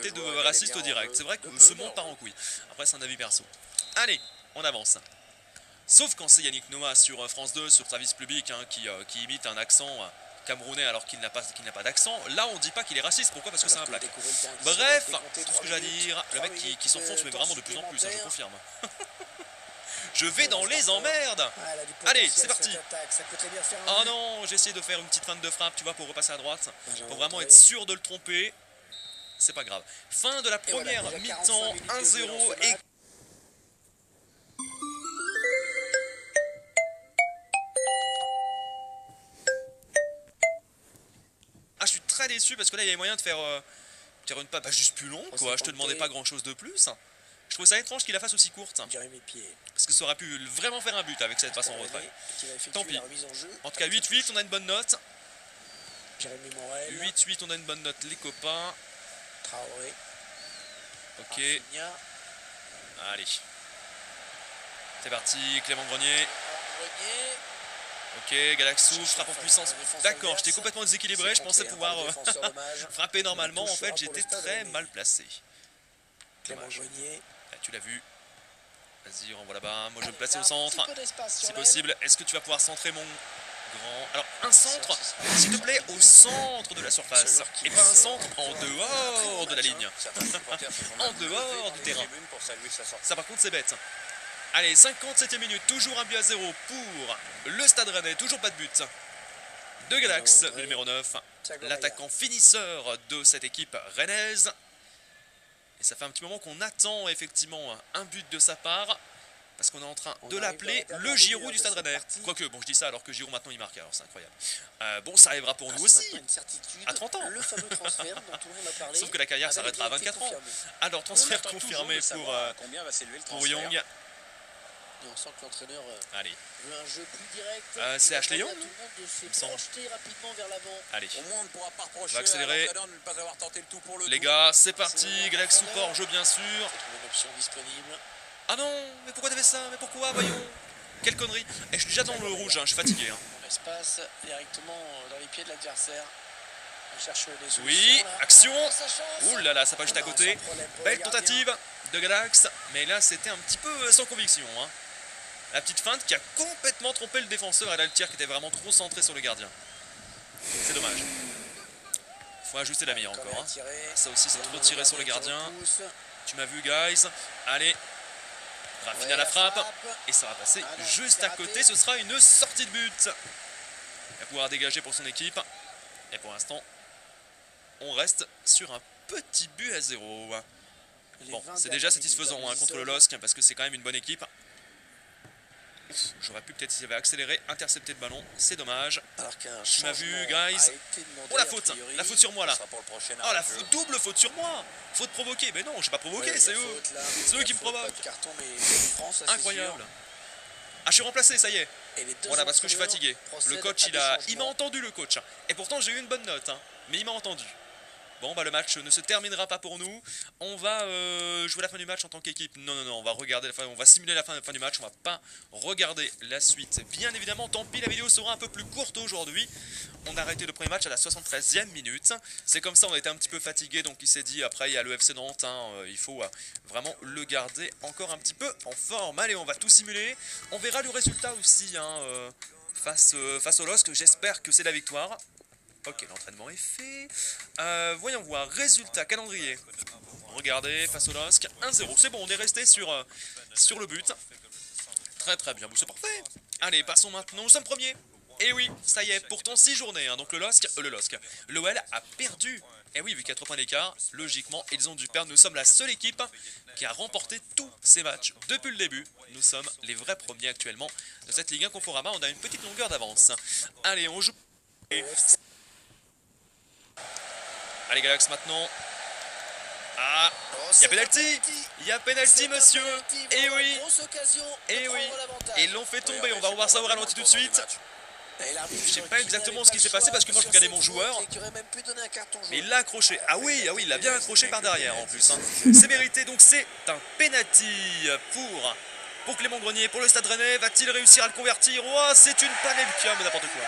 traité de raciste direct. C'est vrai que ce monde part en couille. Après, c'est un avis perso. Allez, on avance. Sauf quand c'est Yannick Noah sur France 2, sur Service Public, hein, qui imite un accent camerounais alors qu'il n'a pas d'accent. Là, on dit pas qu'il est raciste. Pourquoi? Parce que c'est un plaque. Bref, tout ce que j'ai à dire, le mec qui s'enfonce, mais vraiment de plus en plus, hein, je confirme. Je vais dans les emmerdes. Allez, c'est parti. Oh non, j'ai essayé de faire une petite feinte de frappe, tu vois, pour repasser à droite. Pour vraiment être sûr de le tromper. C'est pas grave. Fin de la première mi-temps, 1-0 et... Ah, je suis très déçu parce que là, il y avait moyen de faire une passe juste plus longue, quoi. Je te demandais pas grand-chose de plus. Je trouve ça étrange qu'il la fasse aussi courte. Parce que ça aurait pu vraiment faire un but avec cette passe en retrait. Tant pis. En tout cas, 8-8, on a une bonne note. 8-8, on a une bonne note, les copains. Ok. Allez. C'est parti, Clément Grenier. Ok, Galaxou, frappe en puissance. D'accord, j'étais complètement déséquilibré, je pensais pouvoir frapper normalement. En fait, j'étais très mal placé. Dommage. Ah, tu l'as vu. Vas-y, renvoie là-bas. Moi, je vais me placer au centre. Si possible, est-ce que tu vas pouvoir centrer mon grand... Alors, un centre, s'il te plaît, au centre de la surface. Et pas un centre en dehors de la ligne. En dehors du terrain. Ça, par contre, c'est bête. Allez, 57e minute, toujours 1-0 pour le Stade Rennais, toujours pas de but de Galax, le numéro 9, l'attaquant finisseur de cette équipe rennaise. Et ça fait un petit moment qu'on attend effectivement un but de sa part, parce qu'on est en train de l'appeler le Giroud du Stade Rennais. Quoique, bon, je dis ça alors que Giroud maintenant il marque, alors c'est incroyable. Bon, ça arrivera pour nous aussi, à 30 ans. Sauf que la carrière s'arrêtera à 24 ans. Alors, transfert confirmé pour Young. Et on sent que l'entraîneur veut un jeu plus direct. C'est Ashley Young. Tout le monde de se projeter rapidement vers l'avant. Allez, au moins on ne pourra pas on reprocher va accélérer. de ne pas avoir tenté le tout pour le Les tout. gars, c'est parti. Galaxy hors jeu bien sûr. Une option disponible. Ah non, mais pourquoi t'avais ça? Mais pourquoi? Voyons. Quelle connerie. Et je suis déjà dans le rouge, hein, je suis fatigué. Hein. On laisse passe directement dans les pieds de l'adversaire. On cherche les solutions. Oui, là. action. Ouh Ouh là là, ça passe juste à côté. Belle tentative de Galax. Mais là, c'était un petit peu sans conviction. Hein. La petite feinte qui a complètement trompé le défenseur et là le tir qui était vraiment trop centré sur le gardien. C'est dommage. Faut ajuster la mire encore. Hein. Ça aussi c'est trop tiré sur le gardien. Tu m'as vu guys. Allez. Raffine à la frappe. Et ça va passer juste à côté. Ce sera une sortie de but. Il va pouvoir dégager pour son équipe. Et pour l'instant, on reste sur un petit but à 0. Bon, c'est déjà satisfaisant hein, contre le LOSC parce que c'est quand même une bonne équipe. J'aurais pu peut-être s'il avait accéléré, intercepter le ballon, c'est dommage. Tu m'as vu, guys. Oh la faute sur moi là. Oh la faute, double faute sur moi. Faute provoquée, mais non, je n'ai pas provoqué, c'est eux. C'est eux qui me provoquent. Incroyable. Ah, je suis remplacé, ça y est. Voilà, parce que je suis fatigué. Le coach, il m'a entendu le coach. Et pourtant, j'ai eu une bonne note, hein, mais il m'a entendu. Bon, bah le match ne se terminera pas pour nous. On va jouer la fin du match en tant qu'équipe. Non, on va regarder on va simuler la fin du match. On va pas regarder la suite. Bien évidemment, tant pis, la vidéo sera un peu plus courte aujourd'hui. On a arrêté le premier match à la 73e minute. C'est comme ça, on était un petit peu fatigué. Donc il s'est dit, après il y a le FC Nantes. Hein, il faut vraiment le garder encore un petit peu en forme. Allez, on va tout simuler. On verra le résultat aussi hein, face au LOSC. J'espère que c'est la victoire. Ok, l'entraînement est fait. Voyons voir. Résultat, calendrier. Regardez, face au LOSC, 1-0. C'est bon, on est resté sur le but. Très bien, c'est parfait. Allez, passons maintenant. Nous sommes premiers. Et oui, ça y est, pourtant 6 journées. Hein, donc l'OL a perdu. Et oui, vu qu'il y a 3 points d'écart, logiquement, ils ont dû perdre. Nous sommes la seule équipe qui a remporté tous ces matchs depuis le début. Nous sommes les vrais premiers actuellement de cette Ligue 1 Conforama. On a une petite longueur d'avance. Allez, on joue. Allez Galax maintenant. Ah, il y a penalty. Il y a penalty monsieur. Et oui. Et oui. Et ils l'ont fait tomber. On va revoir ça au ralenti tout de suite. Je sais pas exactement ce qui s'est passé parce que moi je regardais mon joueur. Mais il l'a accroché. Ah oui, il l'a bien accroché par derrière en plus. Hein. C'est mérité donc c'est un penalty pour pour Clément Grenier, pour le Stade Rennais. Va-t-il réussir à le convertir? Oh, c'est une panelka, mais n'importe quoi.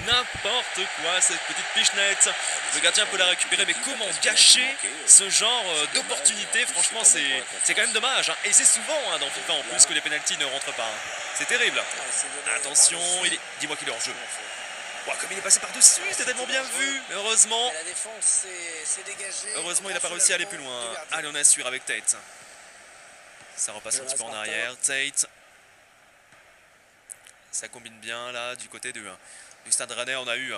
N'importe quoi, cette petite pichenette. Le gardien peut la récupérer, mais comment gâcher ce genre d'opportunité? Franchement, c'est quand même dommage. Hein. Et c'est souvent hein, dans FIFA en plus que les pénaltys ne rentrent pas. Hein. C'est terrible. Attention, dis-moi qu'il est hors jeu. Oh, comme il est passé par-dessus, c'est tellement bien vu. Mais heureusement, il n'a pas réussi à aller plus loin. Allez, on assure avec Tate. Ça repasse un petit peu en arrière. Tate. Ça combine bien là du côté du Stade Rennais. On a eu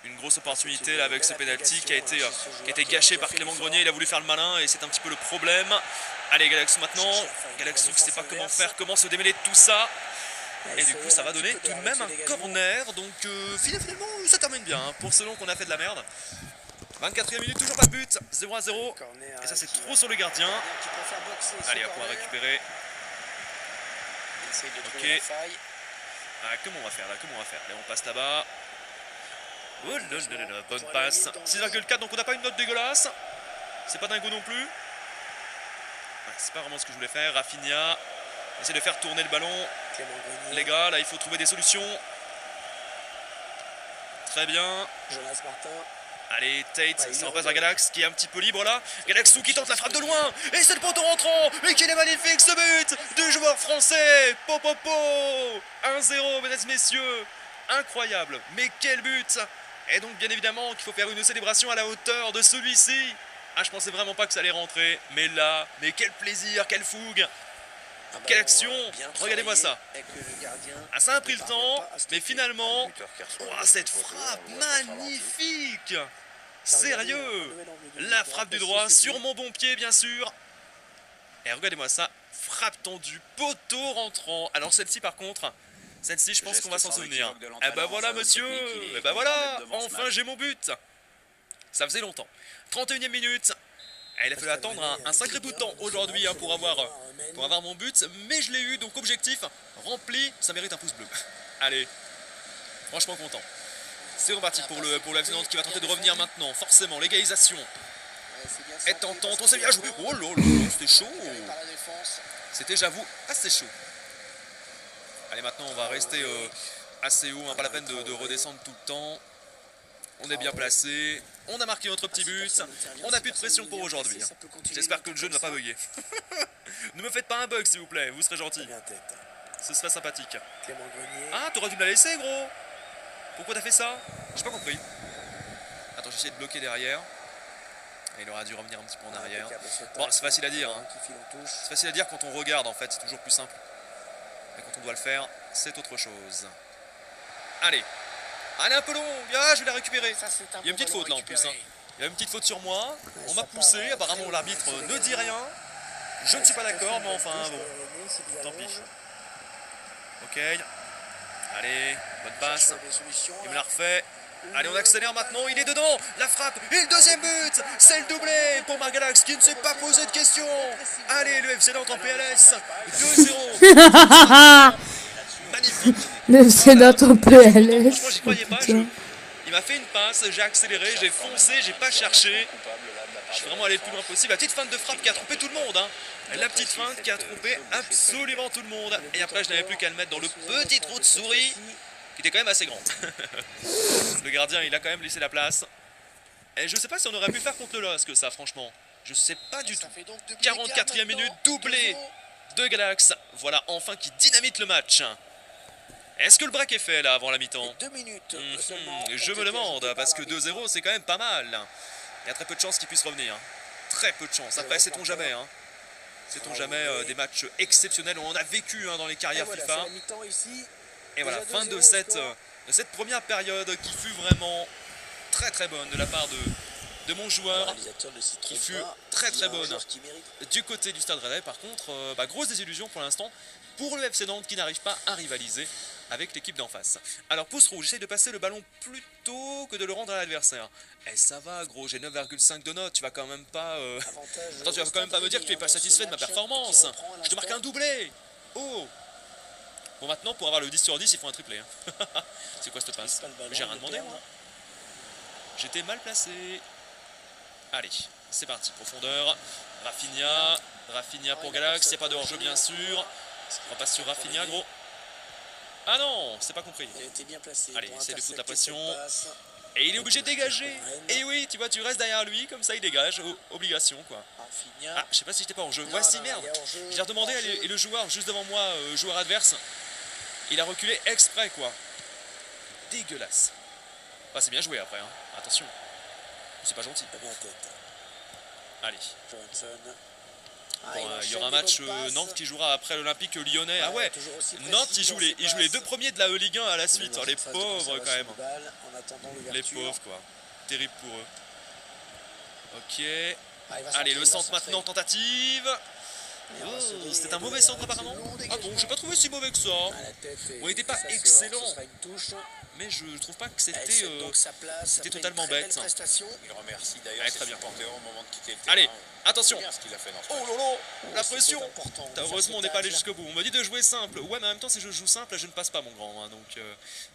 une grosse opportunité là avec ce penalty qui a été gâché par Clément Grenier. Il a voulu faire le malin et c'est un petit peu le problème. Allez, Galaxou maintenant. Galaxou qui ne sait pas comment faire, comment se démêler de tout ça. Et du coup ça va donner tout de même un corner. Donc finalement ça termine bien hein, pour selon qu'on a fait de la merde. 24e minute, toujours pas de but, 0-0. Et ça c'est trop sur le gardien. Allez, on va pouvoir récupérer. Ok. Ah, comment on va faire là? Allez, on passe là-bas. Oh là là là, bonne passe. 6,4, donc on n'a pas une note dégueulasse. C'est pas dingo non plus. Ouais, c'est pas vraiment ce que je voulais faire. Rafinha. Essayer de faire tourner le ballon. Les gars, là il faut trouver des solutions. Très bien. Jonas Martin. Allez, Tate, ça repasse vers Galax qui est un petit peu libre là. Galaxou qui tente la frappe de loin. Et c'est le poteau rentrant. Mais qu'il est magnifique ce but du joueur français. Popopo 1-0, mesdames et messieurs. Incroyable. Mais quel but. Et donc bien évidemment qu'il faut faire une célébration à la hauteur de celui-ci. Ah, je pensais vraiment pas que ça allait rentrer. Mais là, mais quel plaisir, quelle fougue. Quelle action! Regardez-moi ça! Ah, ça a pris le temps, mais finalement, oh, cette frappe magnifique! Sérieux! La frappe du droit sur mon bon pied, bien sûr! Et regardez-moi ça, frappe tendue, poteau rentrant. Alors celle-ci par contre, celle-ci je pense qu'on va s'en souvenir. Eh ben voilà monsieur! Eh ben voilà! Enfin j'ai mon but! Ça faisait longtemps. 31e minute. Il a fallu attendre un sacré bout de temps aujourd'hui hein, pour avoir mon but, mais je l'ai eu, donc objectif rempli, ça mérite un pouce bleu. Allez, franchement content. C'est reparti pour le FC Nantes qui va tenter de revenir maintenant, forcément, l'égalisation est tentante, on s'est bien joué. Oh là là, c'était chaud. C'était, j'avoue, assez chaud. Allez, maintenant on va rester assez haut, hein, pas la peine de redescendre tout le temps. On est bien placé, on a marqué notre petit but, on n'a plus de pression pour aujourd'hui. Hein. J'espère que le jeu ne va pas bugger. Ne me faites pas un bug s'il vous plaît, vous serez gentil. Ce serait sympathique. Ah, t'aurais dû me la laisser gros. Pourquoi t'as fait ça? J'ai pas compris. Attends, j'essaie de bloquer derrière. Et il aura dû revenir un petit peu en arrière. Bon, c'est facile à dire. Hein. C'est facile à dire quand on regarde en fait, c'est toujours plus simple. Mais quand on doit le faire, c'est autre chose. Allez. Elle est un peu longue, ah, je vais la récupérer. Il y a une petite faute là en plus. Hein. Il y a une petite faute sur moi. On m'a poussé, apparemment l'arbitre ne dit rien. Je ne suis pas d'accord, mais enfin bon. Tant pis. Ok. Allez, bonne passe. Il me la refait. Allez, on accélère maintenant, il est dedans. La frappe, et le deuxième but. C'est le doublé pour Margalax qui ne s'est pas posé de questions. Allez, le FC Nantes en PLS. 2-0. Magnifique. Le Nantes en PLS. Franchement, j'y croyais pas. Il m'a fait une passe, j'ai accéléré, j'ai foncé, j'ai pas cherché. Je suis vraiment allé le plus loin possible. La petite feinte de frappe qui a trompé tout le monde. Hein. La petite feinte qui a trompé absolument tout le monde. Et après, je n'avais plus qu'à le mettre dans le petit trou de souris qui était quand même assez grand. Le gardien, il a quand même laissé la place. Et je sais pas si on aurait pu faire contre le LOSC ça, franchement. Je sais pas du tout. 44e minute, doublé de Galax. Voilà, enfin qui dynamite le match. Est-ce que le break est fait là avant la mi-temps? 2 minutes. Je me demande, parce que 2-0 c'est quand même pas mal. Il y a très peu de chances qu'il puisse revenir. Très peu de chances. Après, sait-on jamais. Hein. Sait-on jamais des matchs exceptionnels. On en a vécu hein, dans les carrières FIFA. Et voilà, fin de cette première période qui fut vraiment très très bonne de la part de mon joueur. Qui fut très très bonne du côté du Stade Rennais. Par contre, grosse désillusion pour l'instant pour le FC Nantes qui n'arrive pas à rivaliser avec l'équipe d'en face. Alors pouce rouge, j'essaie de passer le ballon plutôt que de le rendre à l'adversaire. Eh ça va gros, j'ai 9,5 de notes, tu vas quand même pas... Attends, tu vas quand même pas me dire que tu es pas satisfait de ma performance. Je te marque un doublé. Oh. Bon maintenant pour avoir le 10 sur 10 il faut un triplé. Hein. C'est quoi cette passe? J'ai rien demandé moi. J'étais mal placé. Allez, C'est parti, profondeur. Rafinha pour Galax, il n'y a pas de hors-jeu bien sûr. On passe sur Rafinha, gros. Ah non, c'est pas compris. Il était bien placé. Allez, essaie de foutre la pression. Et il est obligé de dégager. Et oui, tu vois, tu restes derrière lui, comme ça il dégage. Obligation, quoi. Ah, je sais pas si j'étais pas en jeu. Voici, merde. J'ai redemandé et le joueur juste devant moi, joueur adverse, il a reculé exprès, quoi. Dégueulasse. Bah, c'est bien joué après, hein. Attention. C'est pas gentil. Allez. Bon, il y aura un match Nantes qui jouera après l'Olympique Lyonnais. Ah ouais, Nantes il joue les deux premiers de la Ligue 1 à la suite. Oh, les pauvres quand même. Les pauvres quoi. Terrible pour eux. Ok. Allez, le centre maintenant, tentative. Oh, c'était un mauvais centre apparemment. Ah bon, j'ai pas trouvé si mauvais que ça. On n'était pas excellent. Mais je trouve pas que c'était totalement bête. Il remercie d'ailleurs très bien. supporters au moment de quitter le terrain. Allez, attention. C'est bien ce qu'il a fait dans ce Oh match. lolo, la pression. Heureusement on n'est pas allé jusqu'au bout. On m'a dit de jouer simple. Ouais, mais en même temps si je joue simple, je ne passe pas mon grand. Hein. Donc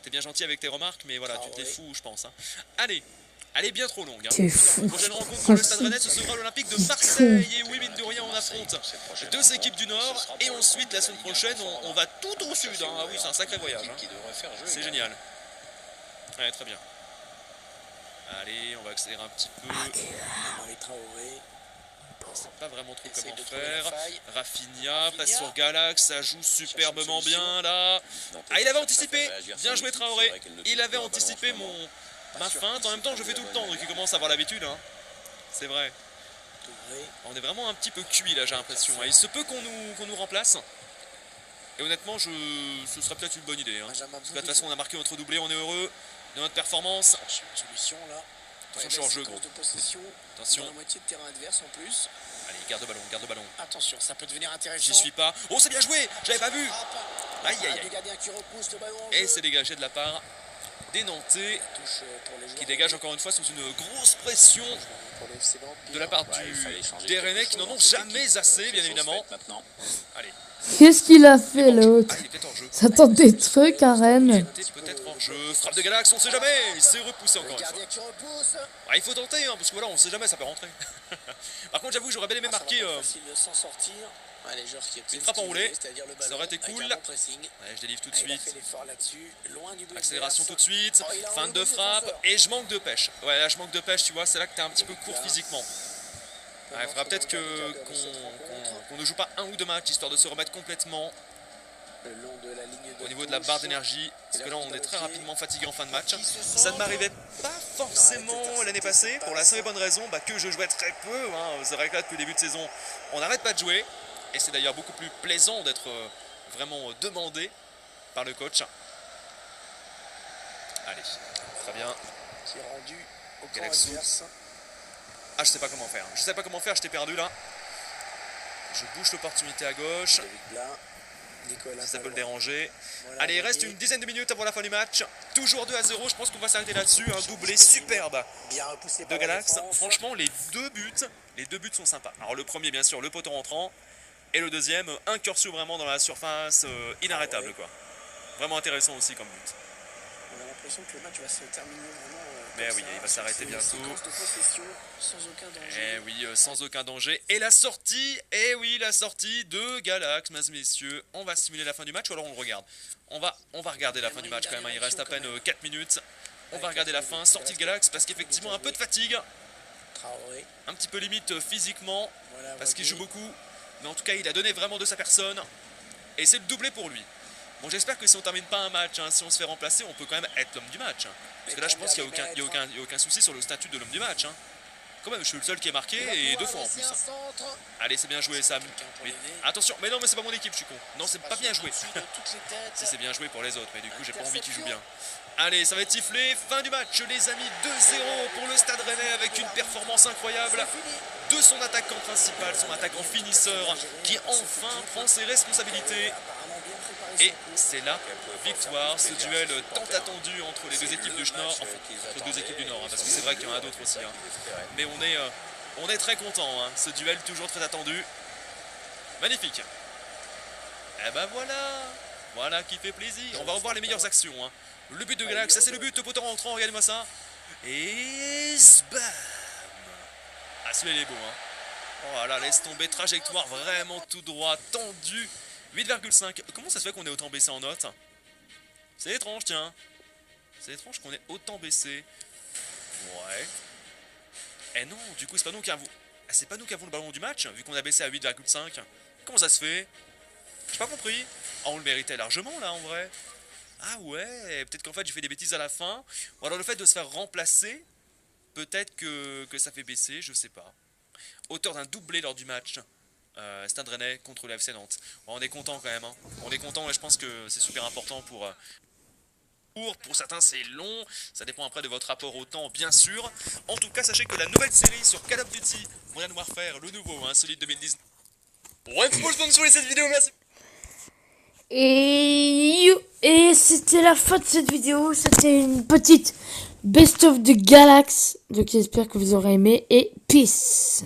t'es bien gentil avec tes remarques, mais voilà, tu te les fous je pense. Hein. Allez, elle est bien trop longue. Hein. T'es fou. La prochaine rencontre pour le Stade Rennais, ce sera l'Olympique de Marseille. Et oui, mine de rien, on affronte deux équipes du Nord. Et ensuite, la semaine prochaine, on va tout au sud. Hein. Ah oui, c'est un sacré voyage. Hein. C'est génial. Ouais, très bien. Allez, on va accélérer un petit peu. C'est pas vraiment trop comment faire. Rafinha passe sur Galax, ça joue superbement bien là. Ah, il avait anticipé. Bien joué Traoré. Il avait anticipé ma feinte. En même temps, je fais tout le temps, donc il commence à avoir l'habitude. Hein. C'est vrai. On est vraiment un petit peu cuit là, j'ai l'impression. Il se peut qu'on nous remplace. Et honnêtement, ce serait peut-être une bonne idée. Hein. Parce que de toute façon, on a marqué notre doublé, on est heureux de notre performance. Solution là. Attention, je suis en jeu, gros. Attention. Dans la moitié de terrain adverse en plus. Allez, garde le ballon, garde le ballon. Attention, ça peut devenir intéressant. J'y suis pas. Oh, c'est bien joué. Je l'avais pas vu. Aïe, aïe, aïe. Et c'est dégagé de la part des Nantais qui dégagent encore une fois sous une grosse pression de la part des Rennais qui n'en ont jamais assez, bien évidemment. Allez. Qu'est-ce qu'il a fait l'autre? Ah, il est peut-être en jeu. Ça tente des trucs à Il Rennes. était peut-être en jeu. Frappe de Galax, on sait jamais. Il s'est repoussé encore une fois. Ah, il faut tenter, hein, parce que voilà, on sait jamais, ça peut rentrer. Par contre, j'avoue, j'aurais bien aimé marquer une frappe enroulée. Ça aurait été cool. Allez, je délivre tout de suite. Accélération tout de suite. Fin de frappe. Et je manque de pêche. Ouais, là, je manque de pêche, tu vois. C'est là que t'es un petit peu court physiquement. Il faudra peut-être qu'on ne joue pas un ou deux matchs histoire de se remettre complètement au niveau de la barre d'énergie. Parce que là, on est très rapidement fatigué en fin de match. Ça ne m'arrivait pas forcément l'année passée, pour la simple et bonne raison que je jouais très peu. Hein. C'est vrai que là, depuis le début de saison, on n'arrête pas de jouer. Et c'est d'ailleurs beaucoup plus plaisant d'être vraiment demandé par le coach. Allez, très bien. Galaxou. Ah, je sais pas comment faire. Je sais pas comment faire, je t'ai perdu là. Je bouge l'opportunité à gauche. Si ça peut le déranger. Allez, il reste une dizaine de minutes avant la fin du match. Toujours 2-0. Je pense qu'on va s'arrêter là-dessus. Un doublé superbe de Galax. Franchement, les deux buts sont sympas. Alors, le premier, bien sûr, le poteau rentrant. Et le deuxième, un cursu vraiment dans la surface. Inarrêtable, quoi. Vraiment intéressant aussi comme but. On a l'impression que le match va se terminer vraiment. Mais oui, il va s'arrêter bientôt. Sans aucun danger. Eh oui, sans aucun danger. Et la sortie, eh oui, la sortie de Galax, mesdames et messieurs. On va simuler la fin du match ou alors on le regarde. On va regarder la fin du match quand même. Il reste à peine 4 minutes. On va regarder la fin, sortie de Galax, parce qu'effectivement, un peu de fatigue. Un petit peu limite physiquement, parce qu'il joue beaucoup. Mais en tout cas, il a donné vraiment de sa personne. Et c'est le doublé pour lui. Bon, j'espère que si on termine pas un match, hein, si on se fait remplacer, on peut quand même être l'homme du match. Hein. Parce que là, je pense qu'il n'y a aucun souci sur le statut de l'homme du match. Hein. Quand même, je suis le seul qui est marqué et 2 fois en plus. Allez, c'est bien joué, Sam. Mais, attention, mais non, mais c'est pas mon équipe, je suis con. Non, c'est pas bien joué. Si, c'est bien joué pour les autres, mais du coup, j'ai pas envie qu'ils jouent bien. Allez, ça va être sifflé. Fin du match, les amis. 2-0 pour le Stade Rennais avec une performance incroyable de son attaquant principal, son attaquant finisseur, qui enfin prend ses responsabilités. Et c'est la victoire, ce duel tant attendu entre les deux équipes du Nord, enfin, entre deux équipes du Nord, hein, parce que c'est vrai qu'il y en a d'autres aussi. Hein. Mais on est très content, hein, ce duel toujours très attendu. Magnifique. Et ben voilà qui fait plaisir. On va revoir les meilleures actions. Hein. Le but de Galax, ça c'est le but, poteau rentrant, regardez-moi ça. Et bam. Ah, celui-là il est beau, hein. Oh là, laisse tomber, trajectoire vraiment tout droit, tendu. 8,5. Comment ça se fait qu'on est autant baissé en note? C'est étrange, tiens. C'est étrange qu'on ait autant baissé. Ouais. Eh non, du coup, c'est pas nous qui avons... Ah, c'est pas nous qui avons le ballon du match, vu qu'on a baissé à 8,5. Comment ça se fait? J'ai pas compris. Oh, on le méritait largement, là, en vrai. Ah ouais, peut-être qu'en fait, j'ai fait des bêtises à la fin. Ou alors le fait de se faire remplacer, peut-être que ça fait baisser, je sais pas. Auteur d'un doublé lors du match. Stade Rennais contre le FC Nantes. Bon, on est content quand même, hein. On est content et je pense que c'est super important pour certains c'est long, ça dépend après de votre rapport au temps bien sûr. En tout cas sachez que la nouvelle série sur Call of Duty Modern Warfare, le nouveau, hein, celui de 2019. Ouais, pour sponsoriser cette vidéo, merci. Et c'était la fin de cette vidéo. C'était une petite best of de Galax. Donc j'espère que vous aurez aimé et peace.